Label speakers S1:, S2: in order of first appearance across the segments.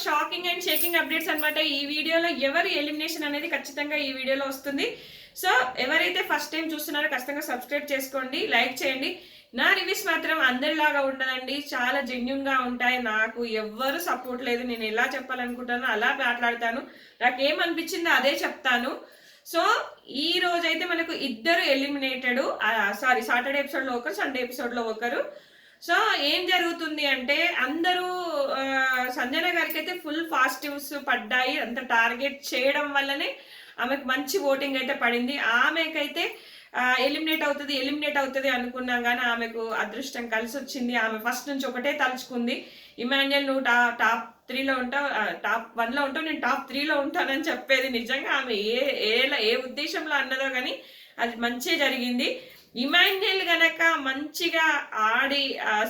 S1: Shocking and shaking updates అనమాట. ఈ వీడియోలో ఎవరు ఎలిమినేషన్ అనేది ఖచ్చితంగా ఈ వీడియోలో వస్తుంది. సో ఎవరైతే ఫస్ట్ టైం చూస్తున్నారో ఖచ్చితంగా సబ్స్క్రైబ్ చేసుకోండి, లైక్ చేయండి. నా రివ్యూస్ మాత్రం అందరిలాగా ఉండదండి, చాలా జెన్యున్ గా ఉంటాయి. నాకు ఎవ్వరు సపోర్ట్ లేదు, నేను ఎలా చెప్పాలనుకుంటానో అలా మాట్లాడతాను, నాకేమనిపించిందో అదే చెప్తాను. సో ఈ రోజైతే మనకు ఇద్దరు ఎలిమినేటెడ్, సాటర్డే ఎపిసోడ్ లో ఒకరు, సండే ఎపిసోడ్ లో ఒకరు. సో ఏం జరుగుతుంది అంటే అందరూ సంజన గారికి అయితే ఫుల్ పాజిటివ్స్ పడ్డాయి. అంత టార్గెట్ చేయడం వల్లనే ఆమెకు మంచి ఓటింగ్ అయితే పడింది. ఆమెకైతే ఎలిమినేట్ అవుతుంది అనుకున్నాం, కానీ ఆమెకు అదృష్టం కలిసి వచ్చింది. ఆమె ఫస్ట్ నుంచి ఒకటే తలుచుకుంది, ఇమాన్యుయల్ నువ్వు టాప్ 3లో ఉంటావు, టాప్ 1లో ఉంటావు, నేను టాప్ 3లో ఉంటానని చెప్పేది. నిజంగా ఆమె ఏ ఉద్దేశంలో అన్నదో కానీ అది మంచి జరిగింది. ఇమాన్యుయల్ గనక మంచిగా ఆడి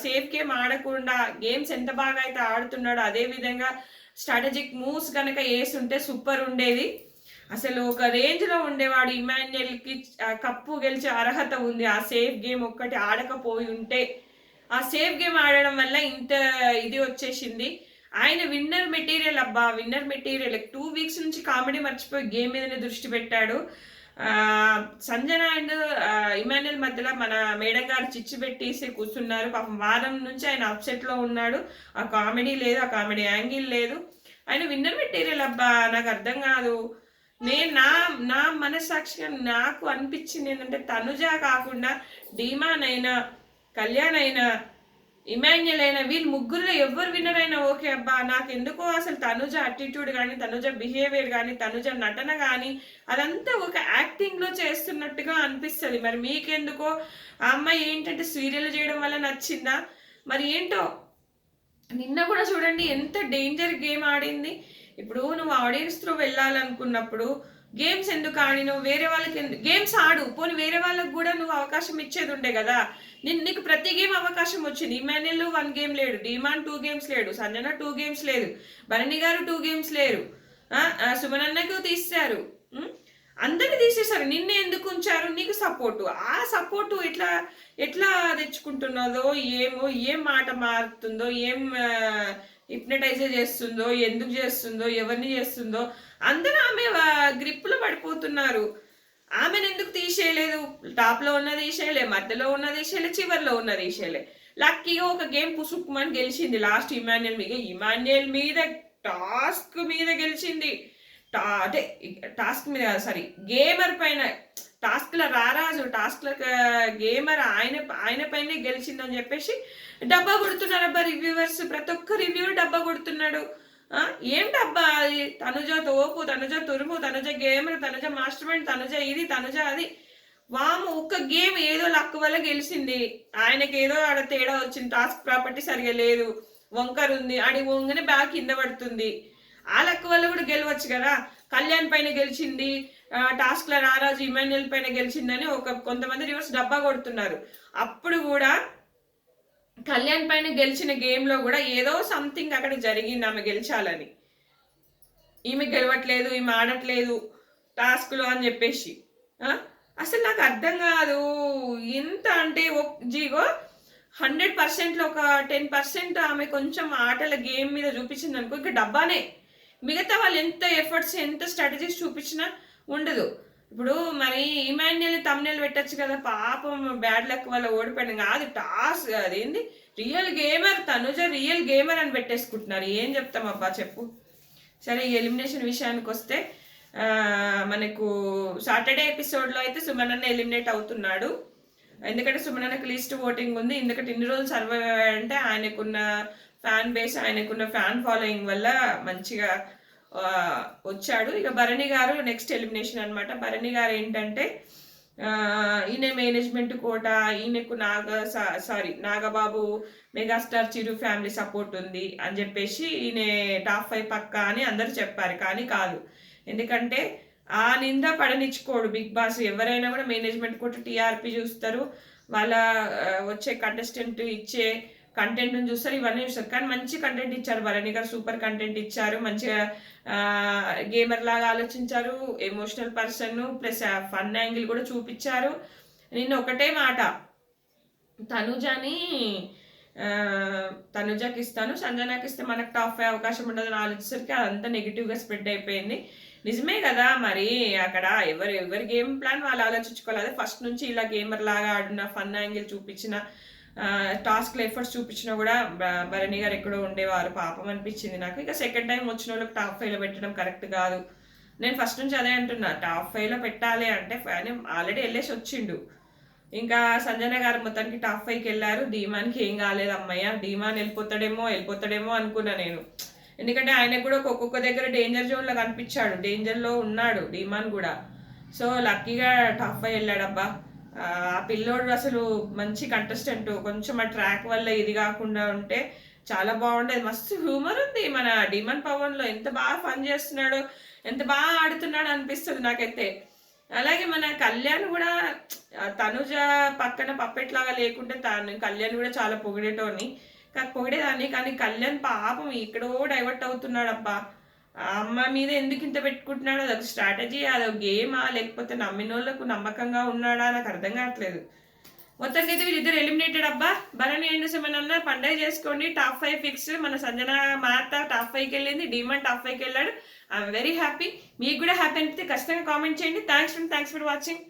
S1: సేఫ్ గేమ్ ఆడకుండా గేమ్స్ ఎంత బాగా అయితే ఆడుతున్నాడో అదే విధంగా స్ట్రాటజిక్ మూవ్స్ గనక వేసుంటే సూపర్ ఉండేది. అసలు ఒక రేంజ్ లో ఉండేవాడు. ఇమాన్యుయల్ కి కప్పు గెలిచే అర్హత ఉంది. ఆ సేఫ్ గేమ్ ఒక్కటి ఆడకపోయి ఉంటే, ఆ సేఫ్ గేమ్ ఆడడం వల్ల ఇంత ఇది వచ్చేసింది. ఆయన winner material, winner material. 2 weeks నుంచి కామెడీ మర్చిపోయి గేమ్ మీదనే దృష్టి పెట్టాడు. సంజన అండ్ ఇమాన్యుయల్ మధ్యలో మన మేడం గారు చిచ్చు పెట్టేసి కూర్చున్నారు. పాపం వారం నుంచి ఆయన అప్సెట్ లో ఉన్నాడు. ఆ కామెడీ లేదు, ఆ కామెడీ యాంగిల్ లేదు. ఆయన విన్నర్ మెటీరియల్. నాకు అర్థం కాదు. నేను నా మనస్సాక్షిగా నాకు అనిపించింది ఏంటంటే, తనుజ కాకుండా డీమాన్ అయినా, కళ్యాణ్ అయినా, ఇమాన్యుయల్ అయినా, వీళ్ళు ముగ్గురులో ఎవరు విన్నర్ అయినా ఓకే. నాకు ఎందుకో అసలు తనుజ అటిట్యూడ్ కానీ, తనుజ బిహేవియర్ కానీ, తనుజ నటన కానీ అదంతా ఒక యాక్టింగ్ లో చేస్తున్నట్టుగా అనిపిస్తుంది. మరి మీకెందుకో ఆ అమ్మాయి ఏంటంటే సీరియల్ చేయడం వల్ల నచ్చిందా మరి ఏంటో. నిన్న కూడా చూడండి ఎంత డేంజర్ గేమ్ ఆడింది. ఇప్పుడు నువ్వు ఆడియన్స్ త్రూ వెళ్ళాలనుకున్నప్పుడు గేమ్స్ ఎందుకు ఆడినవు? వేరే వాళ్ళకి గేమ్స్ ఆడు, పోనీ వేరే వాళ్ళకి కూడా నువ్వు అవకాశం ఇచ్చేది ఉండే కదా. నీకు ప్రతి గేమ్ అవకాశం వచ్చింది. ఇమాన్యుయల్ 1 గేమ్ లేడు, డీమాన్ 2 గేమ్స్ లేడు, సంజన 2 గేమ్స్ లేదు, భరణి గారు 2 గేమ్స్ లేరు, సుమనన్నకు తీశారు, అందరిని తీసేశారు. నిన్నే ఎందుకు ఉంచారు? నీకు సపోర్టు. ఆ సపోర్టు ఎట్లా తెచ్చుకుంటున్నదో ఏమో, ఏం మాట మారుతుందో, ఏం హిప్నటైజ్ చేస్తుందో, ఎందుకు చేస్తుందో, ఎవరిని చేస్తుందో, అందరూ ఆమె గ్రిప్పులో పడిపోతున్నారు. ఆమెను ఎందుకు తీసేయలేదు? టాప్ లో ఉన్నది తీసేయలే, మధ్యలో ఉన్నది తీసేయలే, చివరిలో ఉన్నది తీసేయలే. లక్కీగా ఒక గేమ్ పుసుకుమని గెలిచింది లాస్ట్ ఇమాన్యుయల్ మీద టాస్క్ మీద గెలిచింది. అదే టాస్క్ మీద కాదు, సారీ, గేమర్ పైన. టాస్క్ల రారాజు, టాస్క్ల గేమర్ ఆయన పైనే గెలిచిందని చెప్పేసి డబ్బా కొడుతున్నారు రివ్యూవర్స్. ప్రతి ఒక్క రివ్యూర్ డబ్బా కొడుతున్నాడు. ఏం డబ్బా అది? తనుజ తోపు, తనుజ తురుము, Tanuja gamer, Tanuja master mind, Tanuja ఇది, తనుజ అది. వాము ఒక్క గేమ్ ఏదో లక్ వల్ల గెలిచింది. ఆయనకి ఏదో ఆడ తేడా వచ్చింది, టాస్క్ ప్రాపర్టీ సరిగా లేదు, వంకర్ ఉంది, ఆడి వంగనే బ్యాగ్ కింద పడుతుంది. ఆ లక్ వల్ల కూడా గెలవచ్చు కదా. కళ్యాణ్ పైన గెలిచింది, టాస్క్ల రారాజు ఇమాన్యుయల్ పైన గెలిచిందని కొంతమంది రివర్స్ డబ్బా కొడుతున్నారు. అప్పుడు కూడా కళ్యాణ్ పైన గెలిచిన గేమ్ లో కూడా ఏదో సంథింగ్ అక్కడ జరిగింది ఆమె గెలిచాలని. ఈమె గెలవట్లేదు, ఈమె ఆడట్లేదు టాస్క్లో అని చెప్పేసి. అసలు నాకు అర్థం కాదు. ఎంత అంటే జీగో 100%లో ఒక 10% ఆమె కొంచెం ఆటల గేమ్ మీద చూపించింది అనుకో, ఇంకా డబ్బానే. మిగతా వాళ్ళు ఎంత ఎఫర్ట్స్, ఎంత స్ట్రాటజీస్ చూపించినా ఉండదు. ఇప్పుడు మరి ఇమాన్యుయల్ తమ్నెల్ పెట్టచ్చు కదా, పాపం బ్యాడ్ లక్ వల్ల ఓడిపోయిన కాదు, టాస్క్ అదేంది real gamer, Tanuja real gamer అని పెట్టేసుకుంటున్నారు. ఏం చెప్తాం చెప్పు. సరే, ఈ ఎలిమినేషన్ విషయానికి వస్తే మనకు సాటర్డే ఎపిసోడ్లో అయితే సుమనన్న ఎలిమినేట్ అవుతున్నాడు. ఎందుకంటే సుమనన్నకు లిస్ట్ ఓటింగ్ ఉంది. ఎందుకంటే ఇన్ని రోజులు సర్వైవ్ అయ్యాడంటే ఆయనకున్న ఫ్యాన్ బేస్, ఆయనకున్న ఫ్యాన్ ఫాలోయింగ్ వల్ల మంచిగా వచ్చాడు. ఇక భరణి గారు నెక్స్ట్ ఎలిమినేషన్ అనమాట. భరణి గారు ఏంటంటే ఈయన మేనేజ్మెంట్ కోట, ఈయనకు నాగబాబు, మెగాస్టార్ చిరు ఫ్యామిలీ సపోర్ట్ ఉంది అని చెప్పేసి ఈయన టాప్ 5 పక్కా అని అందరూ చెప్పారు, కానీ కాదు. ఎందుకంటే ఆ నింద పడనిచ్చుకోడు బిగ్ బాస్. ఎవరైనా కూడా మేనేజ్మెంట్ కోట టీఆర్పీ చూస్తారు, వాళ్ళ వచ్చే కంటెస్టెంట్ ఇచ్చే కంటెంట్ చూస్తారు, ఇవన్నీ చూస్తారు. కానీ మంచి కంటెంట్ ఇచ్చారు, భరణి గారు సూపర్ కంటెంట్ ఇచ్చారు. మంచిగా గేమర్ లాగా ఆలోచించారు, emotional person plus fun angle కూడా చూపించారు. నిన్న ఒకటే మాట, తనుజని తనుజకి ఇస్తాను, సంజనాకి ఇస్తే మనకు టాప్ అయ్యే అవకాశం ఉండదని ఆలోచించేసరికి అదంతా నెగిటివ్గా స్ప్రెడ్ అయిపోయింది. నిజమే కదా, మరి అక్కడ ఎవరి గేమ్ ప్లాన్ వాళ్ళు ఆలోచించుకోవాలి. అదే ఫస్ట్ నుంచి ఇలా గేమర్ లాగా ఆడిన, ఫన్ యాంగిల్ చూపించిన, టాస్క్లో ఎఫర్ట్స్ చూపించినా కూడా భరణి గారు ఎక్కడో ఉండేవారు, పాపం అనిపించింది నాకు. ఇక సెకండ్ టైం వచ్చిన వాళ్ళకి టాప్ 5లో పెట్టడం కరెక్ట్ కాదు. నేను ఫస్ట్ నుంచి అదే అంటున్నా, టాప్ 5లో పెట్టాలి అంటే ఆల్రెడీ వెళ్ళేసి వచ్చిండు. ఇంకా సంజన గారు మొత్తానికి టాప్ 5కి వెళ్ళారు. ధీమాన్కి ఏం కాలేదు, అమ్మయ్య ధీమాన్ వెళ్ళిపోతాడేమో అనుకున్నా నేను. ఎందుకంటే ఆయనకు కూడా ఒక్కొక్క దగ్గర డేంజర్ జోన్లో కనిపించాడు, డేంజర్లో ఉన్నాడు ధీమాన్ కూడా. సో లక్కీగా టాప్ 5 వెళ్ళాడబ్బా. ఆ పిల్లోడు అసలు మంచి కంటెస్టెంట్, కొంచెం ఆ ట్రాక్ వల్ల ఇది కాకుండా ఉంటే చాలా బాగుండేది. మస్తు హ్యూమర్ ఉంది మన డిమాండ్ పవన్లో, ఎంత బాగా ఫన్ చేస్తున్నాడు, ఎంత బాగా ఆడుతున్నాడు అనిపిస్తుంది నాకైతే. అలాగే మన కళ్యాణ్ కూడా తనుజ పక్కన పప్పెట్ లాగా లేకుంటే కళ్యాణ్ కూడా చాలా పొగిడేదాన్ని. కానీ కళ్యాణ్ పాపం ఇక్కడో డైవర్ట్ అవుతున్నాడు అబ్బా. ఆ అమ్మ మీద ఎందుకు ఇంత పెట్టుకుంటున్నాడు, అదొక స్ట్రాటజీ, అదొక గేమా, లేకపోతే నమ్మిన వాళ్ళకు నమ్మకంగా ఉన్నాడా, నాకు అర్థం కావట్లేదు. మొత్తానికి అయితే వీళ్ళిద్దరు ఎలిమినేటెడ్ అబ్బా. భరణి అండ్ సుమన్ అన్న పండగ చేసుకోండి, టాప్ 5 ఫిక్స్. మన సంజన మాత టాప్ 5కి వెళ్ళింది, డిమాండ్ టాప్ 5కి వెళ్ళాడు. I'm very happy. మీకు కూడా హ్యాపీ అనిపిస్తే ఖచ్చితంగా కామెంట్ చేయండి. Thanks for watching.